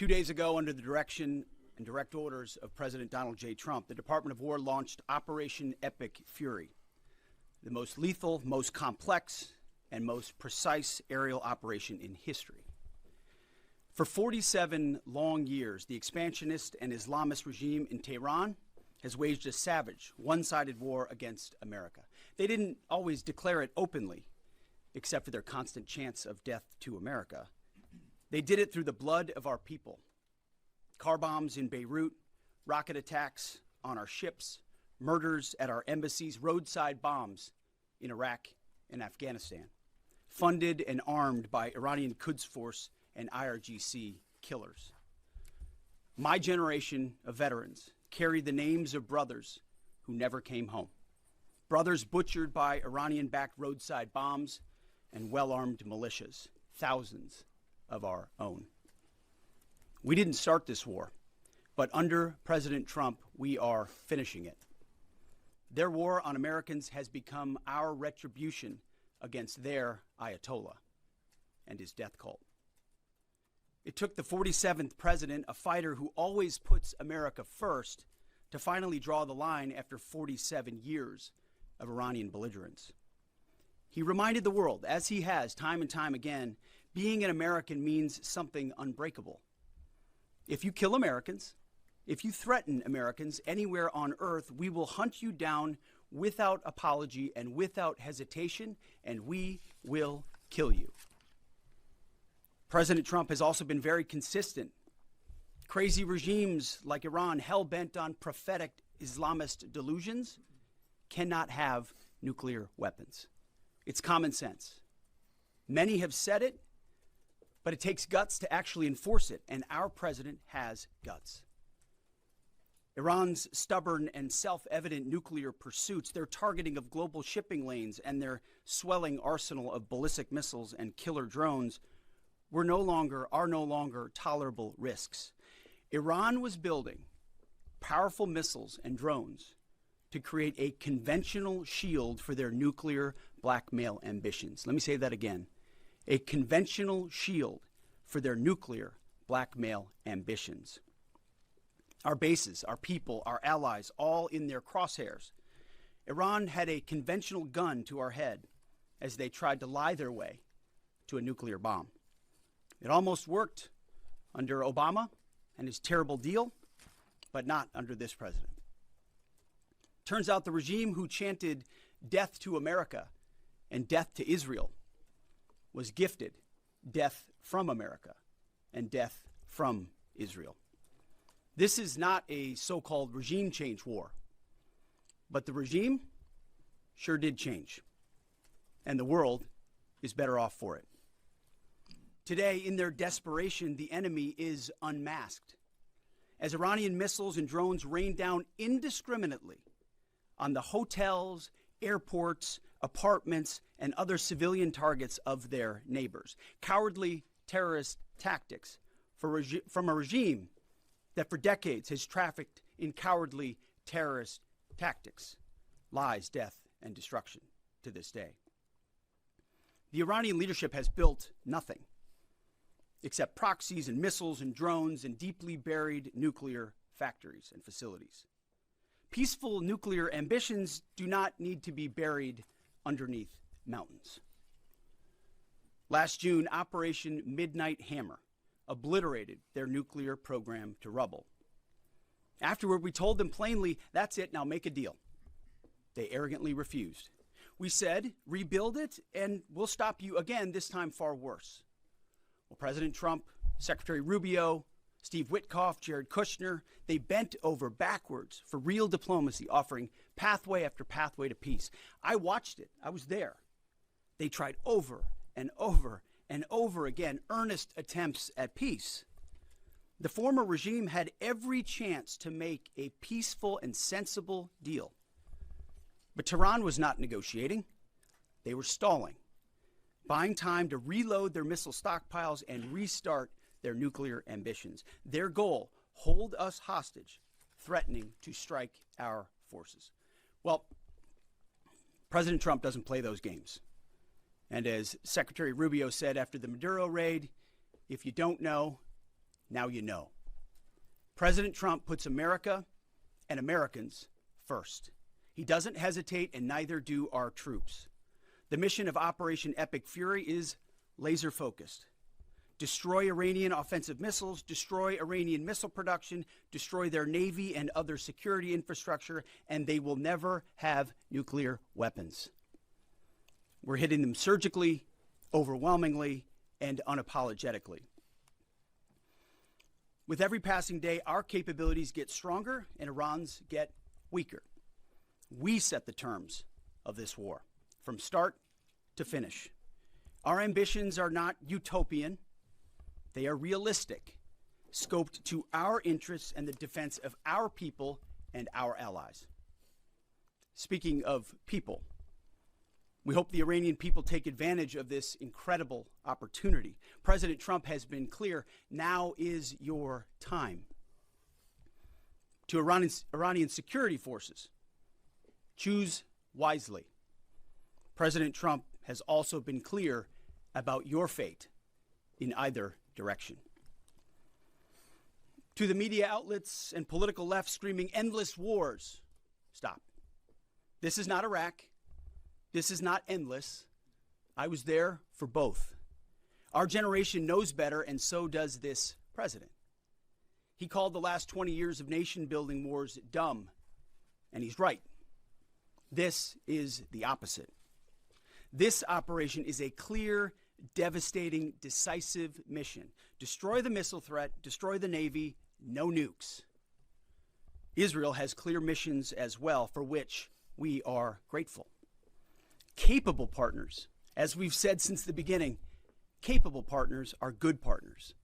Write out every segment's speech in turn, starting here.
2 days ago, under the direction and direct orders of President Donald J. Trump, the Department of War launched Operation Epic Fury, the most lethal, most complex, and most precise aerial operation in history. For 47 long years, the expansionist and Islamist regime in Tehran has waged a savage, one-sided war against America. They didn't always declare it openly, except for their constant chants of death to America. They did it through the blood of our people. Car bombs in Beirut, rocket attacks on our ships, murders at our embassies, roadside bombs in Iraq and Afghanistan, funded and armed by Iranian Quds Force and IRGC killers. My generation of veterans carry the names of brothers who never came home. Brothers butchered by Iranian-backed roadside bombs and well-armed militias, thousands of our own. We didn't start this war, but under President Trump, we are finishing it. Their war on Americans has become our retribution against their Ayatollah and his death cult. It took the 47th president, a fighter who always puts America first, to finally draw the line after 47 years of Iranian belligerence. He reminded the world, as he has time and time again, being an American means something unbreakable. If you kill Americans, if you threaten Americans anywhere on earth, we will hunt you down without apology and without hesitation, and we will kill you. President Trump has also been very consistent. Crazy regimes like Iran, hell-bent on prophetic Islamist delusions, cannot have nuclear weapons. It's common sense. Many have said it, but it takes guts to actually enforce it, and our president has guts. Iran's stubborn and self-evident nuclear pursuits, their targeting of global shipping lanes, and their swelling arsenal of ballistic missiles and killer drones are no longer tolerable risks. Iran was building powerful missiles and drones to create a conventional shield for their nuclear blackmail ambitions. Let me say that again. A conventional shield for their nuclear blackmail ambitions. Our bases, our people, our allies, all in their crosshairs. Iran had a conventional gun to our head as they tried to lie their way to a nuclear bomb. It almost worked under Obama and his terrible deal, but not under this president. Turns out the regime who chanted death to America and death to Israel was gifted death from America and death from Israel. This is not a so-called regime change war, but the regime sure did change, and the world is better off for it. Today, in their desperation, the enemy is unmasked as Iranian missiles and drones rain down indiscriminately on the hotels, airports, apartments, and other civilian targets of their neighbors. Cowardly terrorist tactics from a regime that for decades has trafficked in cowardly terrorist tactics, lies, death, and destruction to this day. The Iranian leadership has built nothing except proxies and missiles and drones and deeply buried nuclear factories and facilities. Peaceful nuclear ambitions do not need to be buried underneath mountains. Last June, Operation Midnight Hammer obliterated their nuclear program to rubble. Afterward, we told them plainly, that's it, now make a deal. They arrogantly refused. We said, rebuild it, and we'll stop you again, this time far worse. Well, President Trump, Secretary Rubio, Steve Witkoff, Jared Kushner, they bent over backwards for real diplomacy, offering pathway after pathway to peace. I watched it. I was there. They tried over and over and over again earnest attempts at peace. The former regime had every chance to make a peaceful and sensible deal. But Tehran was not negotiating. They were stalling, buying time to reload their missile stockpiles and restart their nuclear ambitions. Their goal, hold us hostage, threatening to strike our forces. Well, President Trump doesn't play those games. And as Secretary Rubio said after the Maduro raid, if you don't know, Now you know. President Trump puts America and Americans first. He doesn't hesitate, and neither do our troops. The mission of Operation Epic Fury is laser-focused. Destroy Iranian offensive missiles, destroy Iranian missile production, destroy their navy and other security infrastructure, and they will never have nuclear weapons. We're hitting them surgically, overwhelmingly, and unapologetically. With every passing day, our capabilities get stronger and Iran's get weaker. We set the terms of this war, from start to finish. Our ambitions are not utopian. They are realistic, scoped to our interests and the defense of our people and our allies. Speaking of people, we hope the Iranian people take advantage of this incredible opportunity. President Trump has been clear, now is your time. To Iranian security forces, choose wisely. President Trump has also been clear about your fate in either direction. To the media outlets and political left screaming endless wars, stop. This is not Iraq. This is not endless. I was there for both. Our generation knows better, and so does this president. He called the last 20 years of nation-building wars dumb, and he's right. This is the opposite. This operation is a clear, devastating, decisive mission. Destroy the missile threat, destroy the Navy, no nukes. Israel has clear missions as well, for which we are grateful. Capable partners, as we've said since the beginning, capable partners are good partners.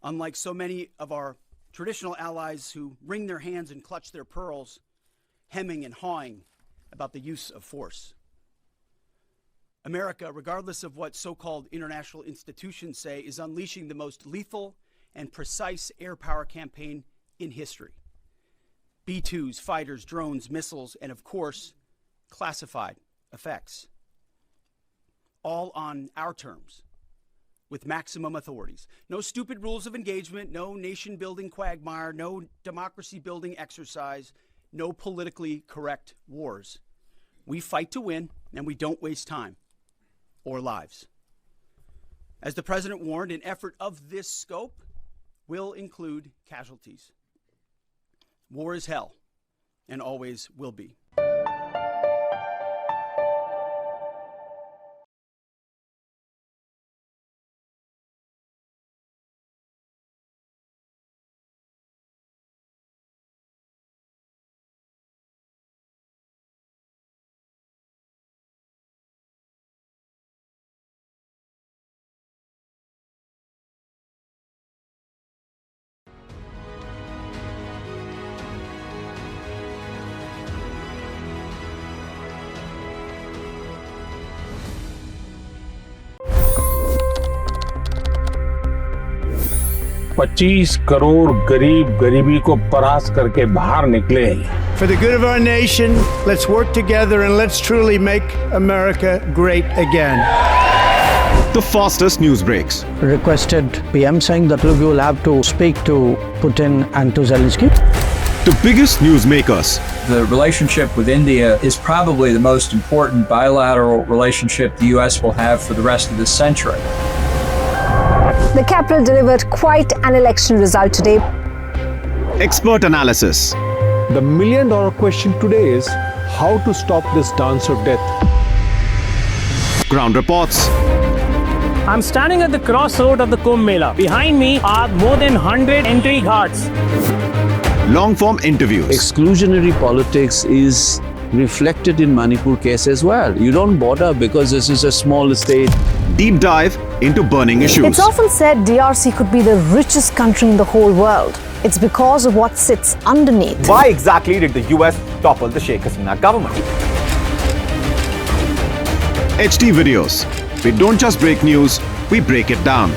Unlike so many of our traditional allies who wring their hands and clutch their pearls, hemming and hawing about the use of force. America, regardless of what so-called international institutions say, is unleashing the most lethal and precise air power campaign in history. B-2s, fighters, drones, missiles, and of course, classified effects. All on our terms, with maximum authorities. No stupid rules of engagement, no nation-building quagmire, no democracy-building exercise, no politically correct wars. We fight to win, and we don't waste time or lives. As the president warned, an effort of this scope will include casualties. War is hell, and always will be. $25 crore गरीब गरीबी को परास्त करके बाहर निकले। For the good of our nation, let's work together and let's truly make America great again. The fastest news breaks. Requested PM saying that look, you will have to speak to Putin and to Zelensky. The biggest news makers. The relationship with India is probably the most important bilateral relationship the U.S. will have for the rest of this century. The capital delivered quite an election result today. Expert analysis. The million-dollar question today is how to stop this dance of death. Ground reports. I'm standing at the crossroad of the Kumbh Mela. Behind me are more than 100 entry guards. Long-form interviews. Exclusionary politics is reflected in Manipur case as well. You don't bother because this is a small state. Deep dive into burning issues. It's often said DRC could be the richest country in the whole world. It's because of what sits underneath. Why exactly did the US topple the Sheikh Hasina government? HD videos. We don't just break news, we break it down.